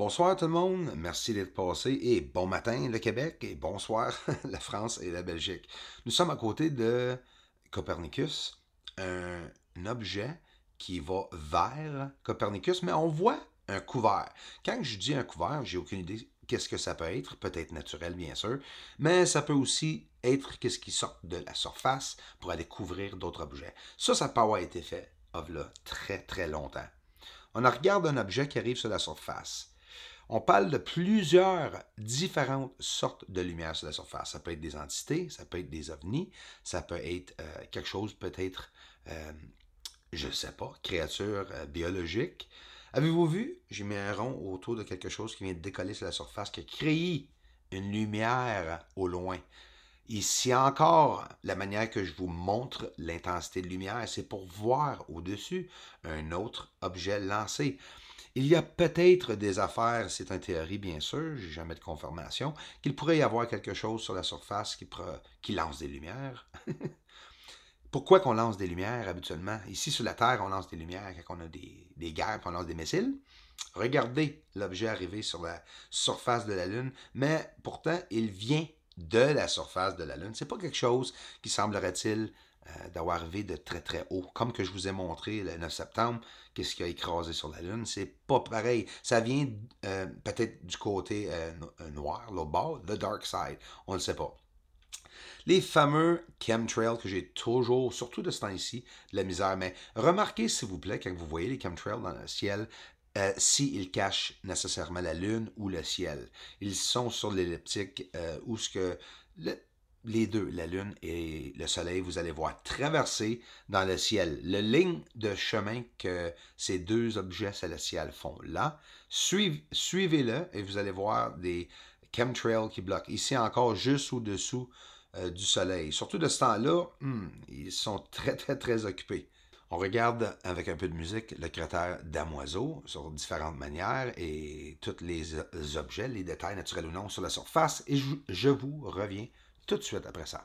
Bonsoir tout le monde, merci d'être passé et bon matin le Québec et bonsoir la France et la Belgique. Nous sommes à côté de Copernicus, un objet qui va vers Copernicus, mais on voit un couvert. Quand je dis un couvert, j'ai aucune idée qu'est-ce que ça peut être, peut-être naturel bien sûr, mais ça peut aussi être qu'est-ce qui sort de la surface pour aller couvrir d'autres objets. Ça peut avoir été fait là très très longtemps. On regarde un objet qui arrive sur la surface. On parle de plusieurs différentes sortes de lumière sur la surface. Ça peut être des entités, ça peut être des ovnis, ça peut être quelque chose peut-être, je ne sais pas, créature biologique. Avez-vous vu? J'ai mis un rond autour de quelque chose qui vient de décoller sur la surface, qui a créé une lumière au loin. Ici encore, la manière que je vous montre l'intensité de lumière, c'est pour voir au-dessus un autre objet lancé. Il y a peut-être des affaires, c'est une théorie bien sûr, j'ai jamais de confirmation, qu'il pourrait y avoir quelque chose sur la surface qui lance des lumières. Pourquoi qu'on lance des lumières habituellement? Ici sur la Terre, on lance des lumières quand on a des guerres, on lance des missiles. Regardez l'objet arriver sur la surface de la Lune, mais pourtant, il vient de la surface de la Lune. C'est pas quelque chose qui semblerait-il d'avoir arrivé de très très haut. Comme que je vous ai montré le 9 septembre, qu'est-ce qui a écrasé sur la Lune, c'est pas pareil. Ça vient peut-être du côté noir, l'autre bord, the dark side, on ne le sait pas. Les fameux chemtrails que j'ai toujours, surtout de ce temps-ci, de la misère. Mais remarquez s'il vous plaît, quand vous voyez les chemtrails dans le ciel, s'ils cachent nécessairement la Lune ou le ciel. Ils sont sur l'elliptique où ce que les deux, la Lune et le Soleil, vous allez voir traverser dans le ciel. La ligne de chemin que ces deux objets célestiels font là, suivez-le et vous allez voir des chemtrails qui bloquent. Ici encore, juste au-dessous du Soleil. Surtout de ce temps-là, ils sont très, très, très occupés. On regarde avec un peu de musique le cratère Damoiseau sur différentes manières et tous les objets, les détails naturels ou non sur la surface. Et je vous reviens tout de suite après ça.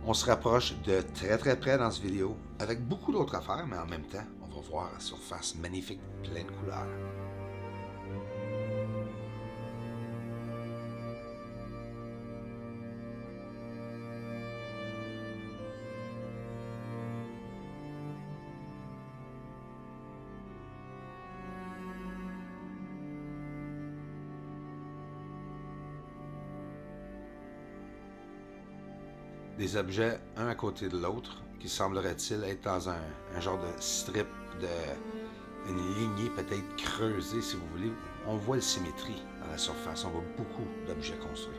On se rapproche de très très près dans cette vidéo, avec beaucoup d'autres affaires, mais en même temps, on va voir la surface magnifique, pleine de couleurs. Des objets un à côté de l'autre qui semblerait-il être dans un genre de strip, une lignée peut-être creusée si vous voulez. On voit la symétrie dans la surface, on voit beaucoup d'objets construits.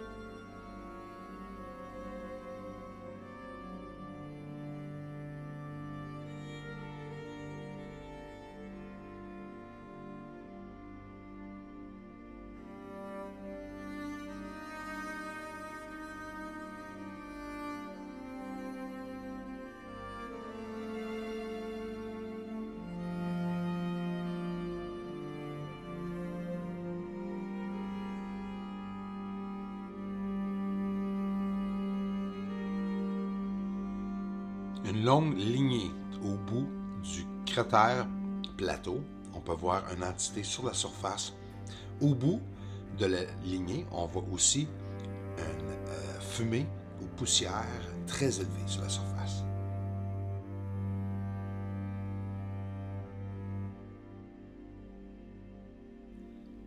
Une longue lignée au bout du cratère plateau. On peut voir une entité sur la surface. Au bout de la lignée, on voit aussi une fumée ou poussière très élevée sur la surface.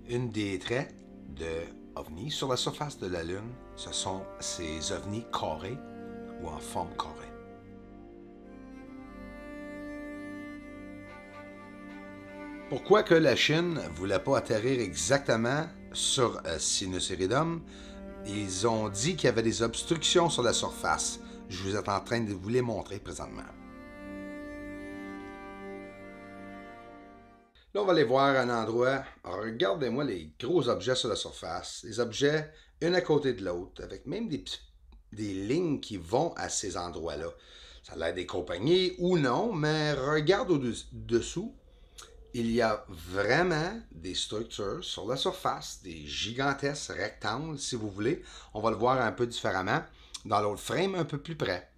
Une des traits de ovnis sur la surface de la Lune, ce sont ces ovnis carrés ou en forme carrée. Pourquoi que la Chine ne voulait pas atterrir exactement sur Sinus Iridum? Ils ont dit qu'il y avait des obstructions sur la surface. Je vous êtes en train de vous les montrer présentement. Là, on va aller voir un endroit. Alors, regardez-moi les gros objets sur la surface. Les objets, un à côté de l'autre, avec même des lignes qui vont à ces endroits-là. Ça a l'air des compagnies ou non, mais regarde au-dessous. Il y a vraiment des structures sur la surface, des gigantesques rectangles, si vous voulez. On va le voir un peu différemment dans l'autre frame un peu plus près.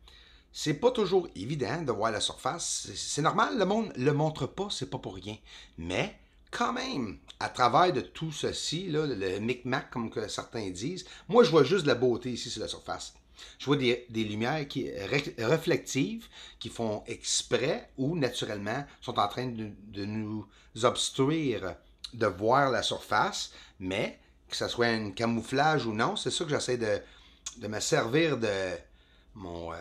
C'est pas toujours évident de voir la surface. C'est normal, le monde ne le montre pas, c'est pas pour rien. Mais, quand même, à travers de tout ceci, là, le micmac, comme que certains disent, moi je vois juste de la beauté ici sur la surface. Je vois des lumières réflectives qui font exprès ou naturellement sont en train de nous obstruire de voir la surface, mais que ce soit un camouflage ou non, c'est ça que j'essaie de me servir de mon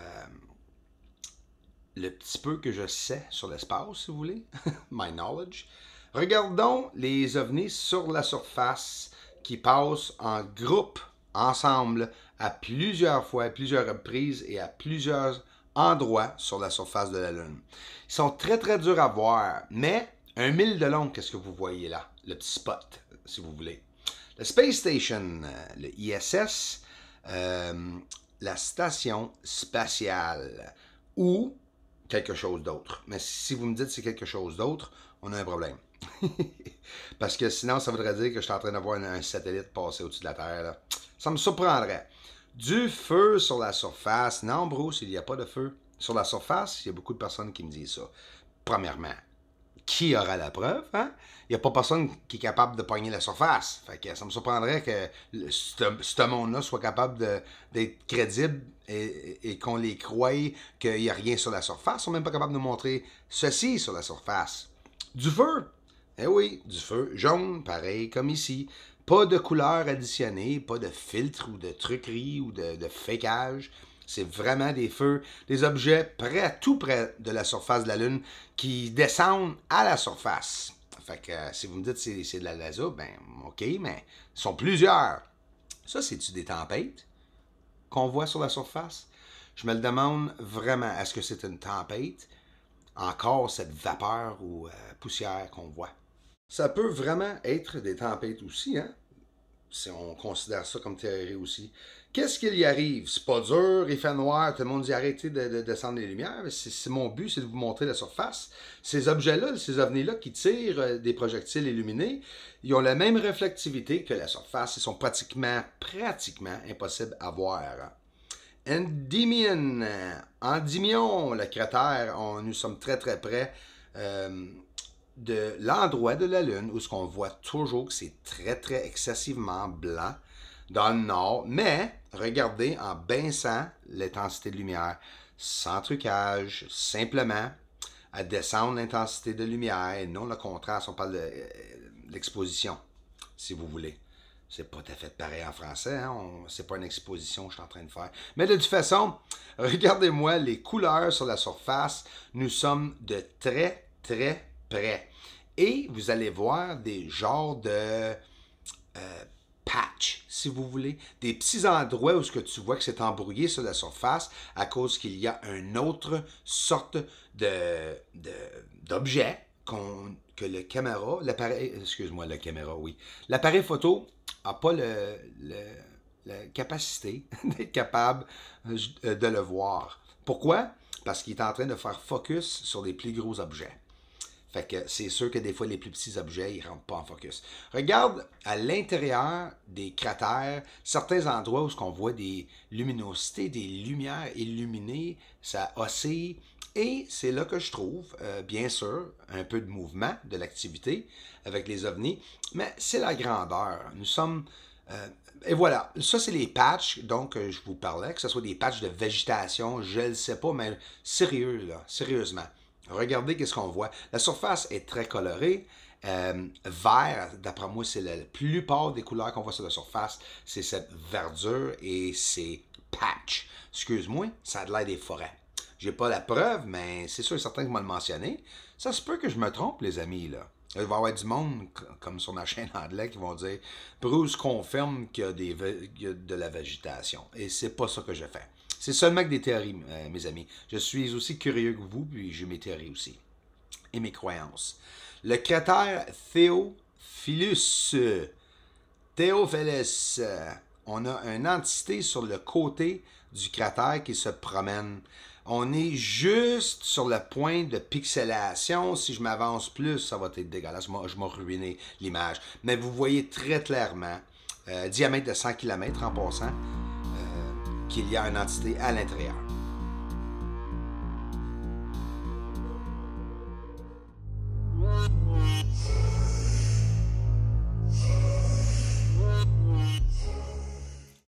le petit peu que je sais sur l'espace, si vous voulez, my knowledge. Regardons les ovnis sur la surface qui passent en groupe, ensemble, à plusieurs fois, à plusieurs reprises et à plusieurs endroits sur la surface de la Lune. Ils sont très très durs à voir, mais 1 mille de long, qu'est-ce que vous voyez là? Le petit spot, si vous voulez. Le Space Station, le ISS, la station spatiale, ou quelque chose d'autre. Mais si vous me dites que c'est quelque chose d'autre, on a un problème. Parce que sinon, ça voudrait dire que je suis en train de voir un satellite passer au-dessus de la Terre. Là. Ça me surprendrait. Du feu sur la surface. Non, Bruce, il n'y a pas de feu. Sur la surface, il y a beaucoup de personnes qui me disent ça. Premièrement, qui aura la preuve, hein? Il n'y a pas personne qui est capable de pogner la surface. Fait que ça me surprendrait que ce monde-là soit capable d'être crédible et qu'on les croie qu'il n'y a rien sur la surface. Ils sont même pas capables de nous montrer ceci sur la surface. Du feu! Eh oui, du feu jaune, pareil comme ici. Pas de couleur additionnée, pas de filtre ou de truquerie ou de fakeage. C'est vraiment des feux, des objets près, tout près de la surface de la Lune qui descendent à la surface. Fait que si vous me dites que c'est de la laser, ben ok, mais ils sont plusieurs. Ça, c'est-tu des tempêtes qu'on voit sur la surface? Je me le demande vraiment, est-ce que c'est une tempête? Encore cette vapeur ou poussière qu'on voit. Ça peut vraiment être des tempêtes aussi, hein? Si on considère ça comme théorie aussi. Qu'est-ce qu'il y arrive? C'est pas dur, il fait noir, tout le monde dit arrêtez de descendre les lumières. C'est mon but, c'est de vous montrer la surface. Ces objets-là, ces ovnis-là qui tirent des projectiles illuminés, ils ont la même réflectivité que la surface. Ils sont pratiquement impossibles à voir. Endymion, Endymion, le cratère, nous sommes très très près de l'endroit de la Lune où ce qu'on voit toujours que c'est très très excessivement blanc dans le nord, mais regardez en baissant l'intensité de lumière, sans trucage, simplement à descendre l'intensité de lumière et non le contraire si on parle de l'exposition, si vous voulez. C'est pas tout à fait pareil en français, hein? C'est pas une exposition que je suis en train de faire. Mais de toute façon, regardez-moi les couleurs sur la surface. Nous sommes de très, très près. Et vous allez voir des genres de patch, si vous voulez. Des petits endroits où ce que tu vois que c'est embrouillé sur la surface à cause qu'il y a une autre sorte d'objet que le caméra, l'appareil, excuse-moi, la caméra, oui. L'appareil photo n'a pas la capacité d'être capable de le voir. Pourquoi? Parce qu'il est en train de faire focus sur les plus gros objets. Fait que c'est sûr que des fois, les plus petits objets, ils ne rentrent pas en focus. Regarde à l'intérieur des cratères, certains endroits où on voit des luminosités, des lumières illuminées, ça oscille. Et c'est là que je trouve, bien sûr, un peu de mouvement, de l'activité avec les ovnis, mais c'est la grandeur. Nous sommes... et voilà, ça c'est les patchs dont je vous parlais, que ce soit des patchs de végétation, je ne sais pas, mais sérieux, là, sérieusement. Regardez qu'est-ce qu'on voit. La surface est très colorée. Vert, d'après moi, c'est la plupart des couleurs qu'on voit sur la surface. C'est cette verdure et ces patchs. Excuse-moi, ça a l'air des forêts. J'ai pas la preuve, mais c'est sûr et certain que moi le mentionner. Ça se peut que je me trompe, les amis, là. Il va y avoir du monde, comme sur ma chaîne anglais, qui vont dire Bruce confirme qu'il y a de la végétation. Et c'est pas ça que je fais. C'est seulement que des théories, mes amis. Je suis aussi curieux que vous, puis j'ai mes théories aussi. Et mes croyances. Le cratère Théophilus. Théophilus. On a une entité sur le côté du cratère qui se promène. On est juste sur le point de pixelation. Si je m'avance plus, ça va être dégueulasse. Je vais ruiner l'image. Mais vous voyez très clairement, diamètre de 100 km en passant, qu'il y a une entité à l'intérieur.